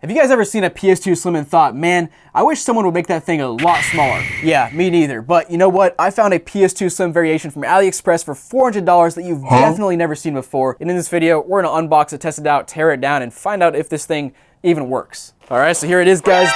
Have you guys ever seen a PS2 Slim and thought, man, I wish someone would make that thing a lot smaller? Yeah, me neither. But you know what? I found a PS2 Slim variation from AliExpress for $400 that you've definitely never seen before. And in this video, we're gonna unbox it, test it out, tear it down, and find out if this thing even works. All right, so here it is, guys.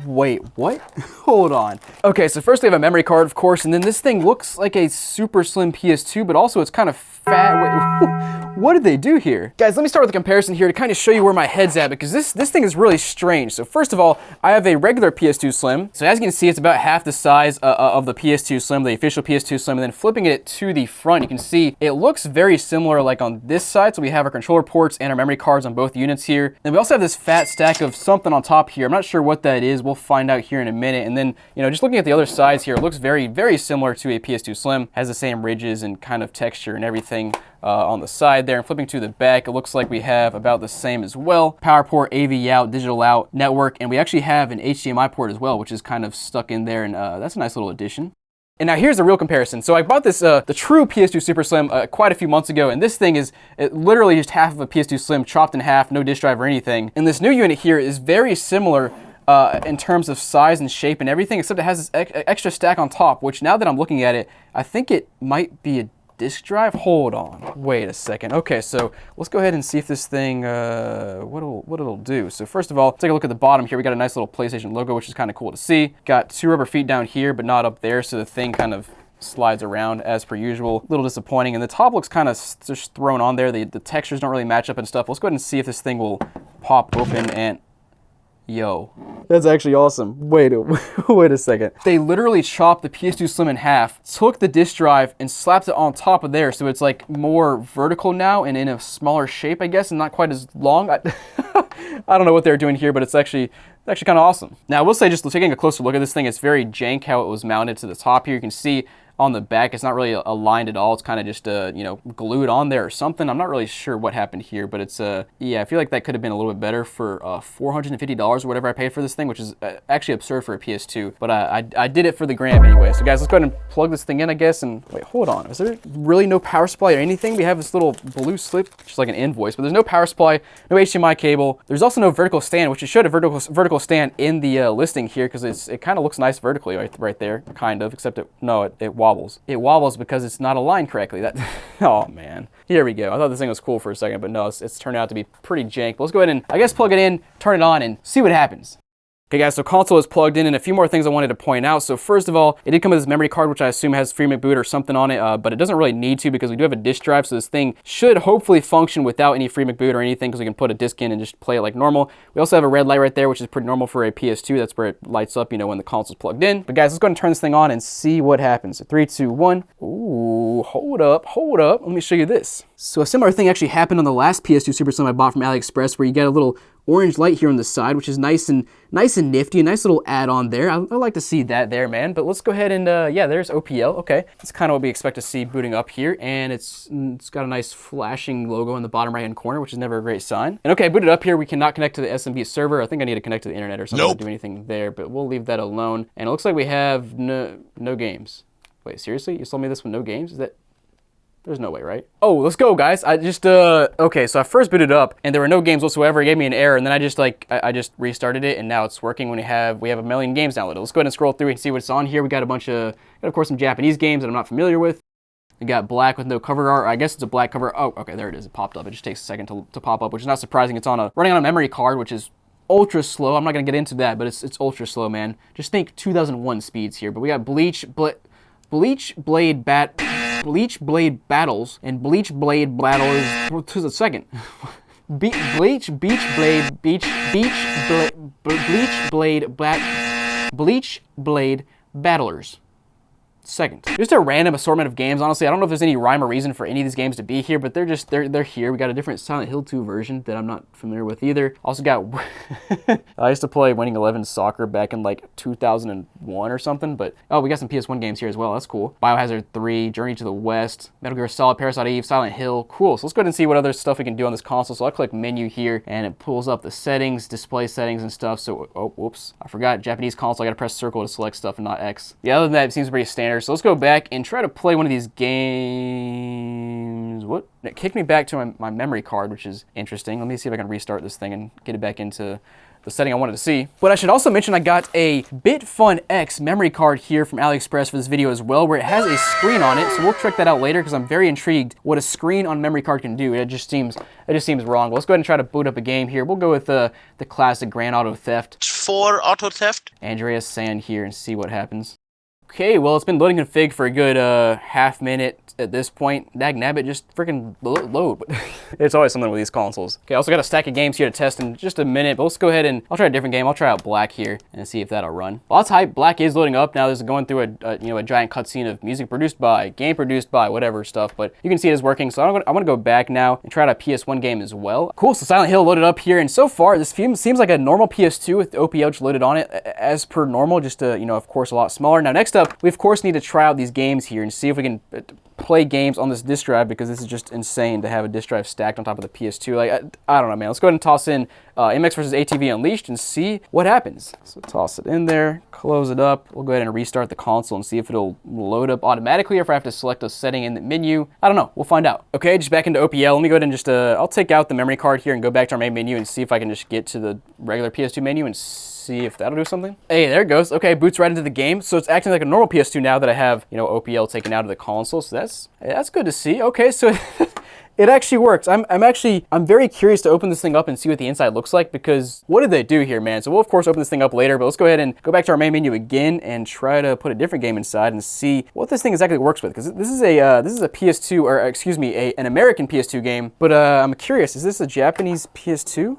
Wait, what? Hold on. Okay, so first we have a memory card, of course, and then this thing looks like a super slim PS2, but also it's kind of fat. Wait, what did they do here? Guys, let me start with a comparison here to kind of show you where my head's at, because this thing is really strange. So first of all, I have a regular PS2 Slim. So as you can see, it's about half the size of the PS2 Slim, the official PS2 Slim, and then flipping it to the front, you can see it looks very similar like on this side. So we have our controller ports and our memory cards on both units here. And we also have this fat stack of something on top here. I'm not sure what that is. We'll find out here in a minute. And then, you know, just looking at the other sides here, it looks very, very similar to a PS2 Slim. Has the same ridges and kind of texture and everything on the side there. And flipping to the back, it looks like we have about the same as well. Power port, AV out, digital out, network, and we actually have an HDMI port as well, which is kind of stuck in there, and that's a nice little addition. And now here's a real comparison. So I bought this, the true PS2 Super Slim quite a few months ago, and this thing is literally just half of a PS2 Slim, chopped in half, no disk drive or anything. And this new unit here is very similar in terms of size and shape and everything, except it has this extra stack on top, which now that I'm looking at it, I think it might be a disk drive. Hold on, wait a second. Okay, so let's go ahead and see if this thing, what it'll do. So first of all, take a look at the bottom here. We got a nice little PlayStation logo, which is kind of cool to see. Got two rubber feet down here, but not up there, so the thing kind of slides around as per usual. A little disappointing, and the top looks kind of just thrown on there. The textures don't really match up and stuff. Let's go ahead and see if this thing will pop open, and yo, that's actually awesome. Wait a second. They literally chopped the PS2 Slim in half, took the disk drive and slapped it on top of there, so it's like more vertical now and in a smaller shape, I guess, and not quite as long. I don't know what they're doing here, but it's actually kind of awesome. Now, I will say, just taking a closer look at this thing, it's very jank how it was mounted to the top here. You can see on the back, it's not really aligned at all. It's kind of just, you know, glued on there or something. I'm not really sure what happened here, but it's, yeah, I feel like that could have been a little bit better for $450 or whatever I paid for this thing, which is actually absurd for a PS2, but I did it for the gram anyway. So guys, let's go ahead and plug this thing in, I guess, and wait, hold on. Is there really no power supply or anything? We have this little blue slip, just like an invoice, but there's no power supply, no HDMI cable. There's also no vertical stand, which it showed a vertical stand in the listing here, because it kind of looks nice vertically right there, kind of, except it wobbles. It wobbles because it's not aligned correctly. Oh man. Here we go. I thought this thing was cool for a second, but no, it's turned out to be pretty jank. But let's go ahead and, I guess, plug it in, turn it on, and see what happens. Okay guys, so console is plugged in, and a few more things I wanted to point out. So first of all, it did come with this memory card, which I assume has FreeMake boot or something on it, but it doesn't really need to, because we do have a disk drive, so this thing should hopefully function without any FreeMake boot or anything, because we can put a disc in and just play it like normal. We also have a red light right there, which is pretty normal for a PS2. That's where it lights up, you know, when the console's plugged in. But guys, let's go ahead and turn this thing on and see what happens. So 3, 2, 1. Ooh, hold up. Let me show you this. So a similar thing actually happened on the last PS2 Super Slim I bought from AliExpress, where you get a little orange light here on the side, which is nice and nifty, a nice little add-on there. I like to see that there, man. But let's go ahead and, yeah, there's OPL. Okay, that's kind of what we expect to see booting up here, and it's got a nice flashing logo in the bottom right-hand corner, which is never a great sign. And okay, booted up here, we cannot connect to the SMB server. I think I need to connect to the internet or something to do anything there, but we'll leave that alone. And it looks like we have no games. Wait, seriously? You sold me this with no games? Is that... There's no way, right? Oh, let's go, guys. I just, okay, so I first booted up, and there were no games whatsoever. It gave me an error, and then I just, I just restarted it, and now it's working when we have a million games downloaded. Let's go ahead and scroll through and see what's on here. We got a bunch of, of course, some Japanese games that I'm not familiar with. We got black with no cover art. I guess it's a black cover. Oh, okay, there it is. It popped up. It just takes a second to pop up, which is not surprising. It's running on a memory card, which is ultra slow. I'm not gonna get into that, but it's ultra slow, man. Just think 2001 speeds here. But we got Bleach Blade Battles and Bleach Blade Battles. To the second. Bleach Blade Battlers. Second. Just a random assortment of games. Honestly, I don't know if there's any rhyme or reason for any of these games to be here, but they're here. We got a different Silent Hill 2 version that I'm not familiar with either. Also got I used to play Winning 11 Soccer back in like 2001 or something, but oh, we got some PS1 games here as well. That's cool. Biohazard 3, Journey to the West, Metal Gear Solid, Parasite Eve, Silent Hill. Cool. So let's go ahead and see what other stuff we can do on this console. So I'll click menu here, and it pulls up the settings, display settings and stuff. So, oh, whoops. I forgot Japanese console. I gotta press circle to select stuff and not X. Yeah, other than that, it seems pretty standard. So let's go back and try to play one of these games. settings. What? It kicked me back to my memory card, which is interesting. Let me see if I can restart this thing and get it back into the setting I wanted to see. But I should also mention I got a Bitfun X memory card here from AliExpress for this video as well, where it has a screen on it. So we'll check that out later because I'm very intrigued what a screen on memory card can do. It just seems wrong. Well, let's go ahead and try to boot up a game here. We'll go with the classic Grand Auto Theft. For Auto Theft. Andreas Sand here and see what happens. Okay, well, it's been loading config for a good half minute at this point. Dagnabbit, just freaking load. It's always something with these consoles. Okay, I also got a stack of games here to test in just a minute, but let's go ahead and I'll try a different game. I'll try out Black here and see if that'll run. Well, that's hype. Black is loading up now. This is going through a giant cutscene of music produced by, game produced by, whatever stuff, but you can see it is working. So I'm gonna go back now and try out a PS1 game as well. Cool, so Silent Hill loaded up here, and so far this seems like a normal PS2 with OPL loaded on it as per normal, just of course a lot smaller. Now next up, we of course need to try out these games here and see if we can play games on this disk drive, because this is just insane to have a disk drive stacked on top of the PS2. Like, I don't know, man. Let's go ahead and toss in MX vs. ATV Unleashed and see what happens. So toss it in there, close it up. We'll go ahead and restart the console and see if it'll load up automatically or if I have to select a setting in the menu. I don't know. We'll find out. Okay, just back into OPL. Let me go ahead and just, I'll take out the memory card here and go back to our main menu and see if I can just get to the regular PS2 menu and see if that'll do something. Hey, there it goes. Okay, boots right into the game. So it's acting like a normal PS2 now that I have, OPL taken out of the console. So that's good to see. Okay, so it actually works. I'm very curious to open this thing up and see what the inside looks like, because what did they do here, man? So we'll of course open this thing up later, but let's go ahead and go back to our main menu again and try to put a different game inside and see what this thing exactly works with, because this is a PS2, or excuse me, an American PS2 game. But I'm curious, is this a Japanese PS2?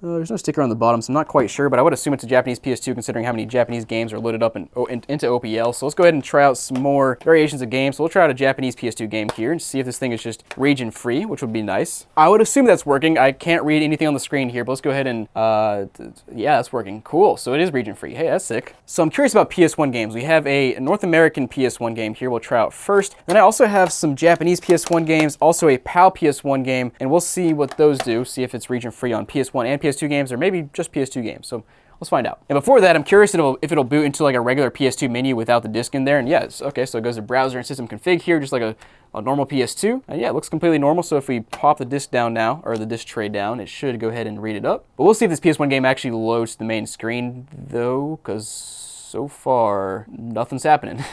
There's no sticker on the bottom, so I'm not quite sure, but I would assume it's a Japanese PS2 considering how many Japanese games are loaded up into OPL. So let's go ahead and try out some more variations of games. So we'll try out a Japanese PS2 game here and see if this thing is just region-free, which would be nice. I would assume that's working. I can't read anything on the screen here, but let's go ahead and, yeah, that's working. Cool, so it is region-free. Hey, that's sick. So I'm curious about PS1 games. We have a North American PS1 game here we'll try out first. Then I also have some Japanese PS1 games, also a PAL PS1 game, and we'll see what those do, see if it's region-free on PS1 and PS2 games, or maybe just PS2 games. So let's find out. And before that, I'm curious if it'll boot into like a regular PS2 menu without the disc in there. And yes, okay, so it goes to browser and system config here, just like a normal PS2. And yeah, it looks completely normal. So if we pop the disc down now, or the disc tray down, it should go ahead and read it up. But we'll see if this PS1 game actually loads to the main screen though, because so far nothing's happening.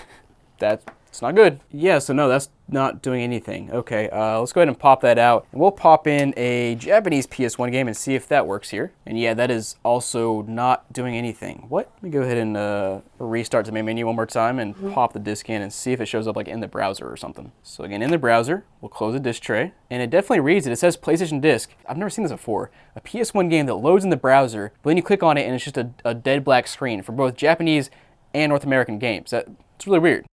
It's not good. Yeah, so no, that's not doing anything. Okay, let's go ahead and pop that out. And we'll pop in a Japanese PS1 game and see if that works here. And yeah, that is also not doing anything. What? Let me go ahead and restart the main menu one more time and pop the disc in and see if it shows up like in the browser or something. So again, in the browser, we'll close the disc tray. And it definitely reads it. It says PlayStation disc. I've never seen this before. A PS1 game that loads in the browser, but then you click on it and it's just a dead black screen for both Japanese and North American games. It's really weird.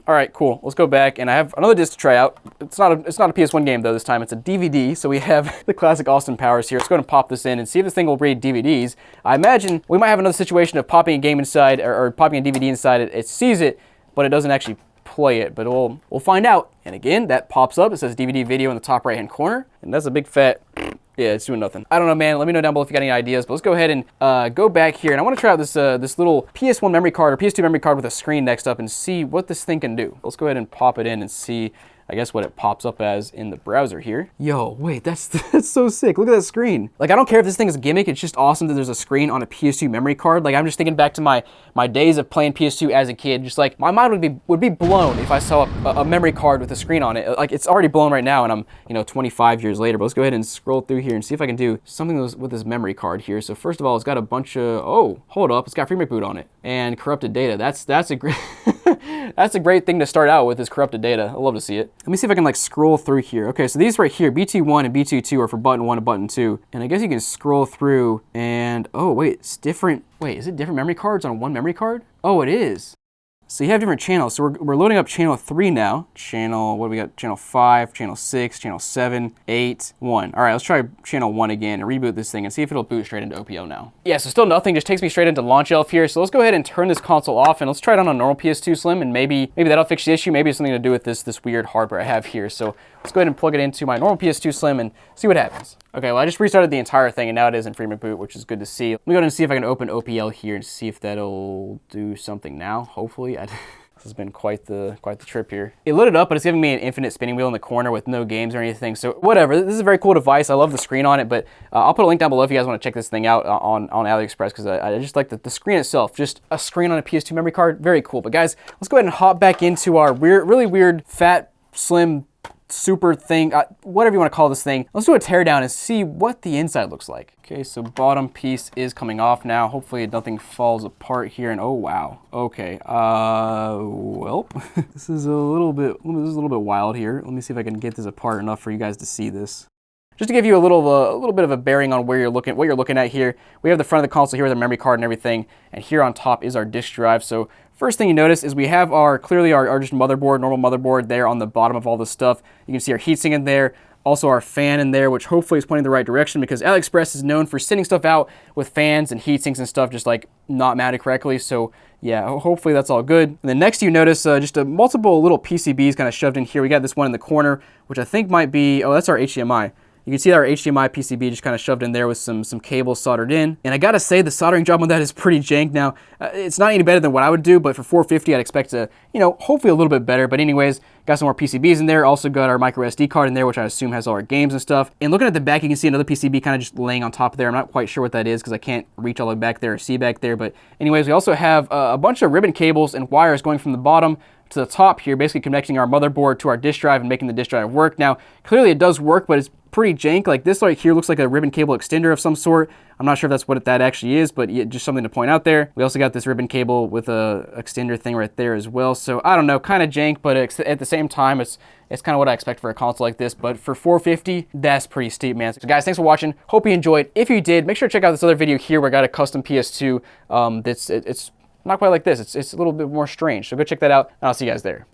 All right, cool. Let's go back, and I have another disc to try out. It's not a PS1 game though this time. It's a DVD. So we have the classic Austin Powers here. Let's go ahead and pop this in and see if this thing will read DVDs. I imagine we might have another situation of popping a game inside or popping a DVD inside. It sees it, but it doesn't actually play it. But we'll find out. And again, that pops up. It says DVD video in the top right-hand corner, and that's a big fat. Yeah, it's doing nothing. I don't know, man. Let me know down below if you got any ideas. But let's go ahead and go back here. And I want to try out this little PS1 memory card or PS2 memory card with a screen next up and see what this thing can do. Let's go ahead and pop it in and see, I guess, what it pops up as in the browser here. Yo, wait, that's so sick. Look at that screen. Like, I don't care if this thing is a gimmick. It's just awesome that there's a screen on a PS2 memory card. Like, I'm just thinking back to my days of playing PS2 as a kid. Just like, my mind would be blown if I saw a memory card with a screen on it. Like, it's already blown right now, and I'm 25 years later. But let's go ahead and scroll through here and see if I can do something with this memory card here. So first of all, it's got a bunch of, oh, hold up, it's got FreeMake boot on it and corrupted data. That's a great that's a great thing to start out with, is corrupted data. I love to see it. Let me see if I can like scroll through here. Okay, so these right here, BT1 and BT2 are for button 1 and button 2. And I guess you can scroll through and, oh wait, it's different. Wait, is it different memory cards on one memory card? Oh, it is. So you have different channels. So we're loading up channel 3 now. Channel, what do we got? Channel 5, channel 6, channel 7, 8, 1. All right, let's try channel 1 again and reboot this thing and see if it'll boot straight into OPO now. Yeah, so still nothing, just takes me straight into Launch Elf here. So let's go ahead and turn this console off and let's try it on a normal PS2 Slim, and maybe that'll fix the issue. Maybe it's something to do with this weird hardware I have here. So let's go ahead and plug it into my normal PS2 Slim and see what happens. Okay, well, I just restarted the entire thing and now it is in FreeMake boot, which is good to see. Let me go ahead and see if I can open OPL here and see if that'll do something now, hopefully. This has been quite the trip here. It lit it up, but it's giving me an infinite spinning wheel in the corner with no games or anything. So whatever. This is a very cool device. I love the screen on it, but I'll put a link down below if you guys want to check this thing out on AliExpress, because I just like the screen itself. Just a screen on a PS2 memory card, very cool. But guys, let's go ahead and hop back into our really weird, fat, slim, super thing, whatever you want to call this thing. Let's do a teardown and see what the inside looks like. Okay, so bottom piece is coming off now. Hopefully nothing falls apart here. And oh wow, okay. Well, this is a little bit wild here. Let me see if I can get this apart enough for you guys to see this. Just to give you a little bit of a bearing on what you're looking at here. We have the front of the console here with the memory card and everything, and here on top is our disk drive. So first thing you notice is we have clearly our just motherboard, normal motherboard there on the bottom of all this stuff. You can see our heatsink in there, also our fan in there, which hopefully is pointing the right direction, because AliExpress is known for sending stuff out with fans and heatsinks and stuff just like not mounted correctly. So yeah, hopefully that's all good. And then next you notice just multiple little PCBs kind of shoved in here. We got this one in the corner, which I think might be, oh, that's our HDMI. You can see our HDMI PCB just kind of shoved in there with some cables soldered in. And I gotta say, the soldering job on that is pretty jank. Now, it's not any better than what I would do, but for $450, I'd expect to, you know, hopefully a little bit better. But anyways, got some more PCBs in there. Also got our micro SD card in there, which I assume has all our games and stuff. And looking at the back, you can see another PCB kind of just laying on top of there. I'm not quite sure what that is because I can't reach all the way back there or see back there. But anyways, we also have a bunch of ribbon cables and wires going from the bottom to the top here, basically connecting our motherboard to our disk drive and making the disk drive work. Now, clearly it does work, but it's pretty jank. Like this right here looks like a ribbon cable extender of some sort. I'm not sure if that's what that actually is, but yeah, just something to point out there. We also got this ribbon cable with a extender thing right there as well. So I don't know, kind of jank, but at the same time, it's kind of what I expect for a console like this. But for $450, that's pretty steep, man. So guys, thanks for watching. Hope you enjoyed. If you did, make sure to check out this other video here where I got a custom PS2. It's not quite like this. It's a little bit more strange. So go check that out, and I'll see you guys there.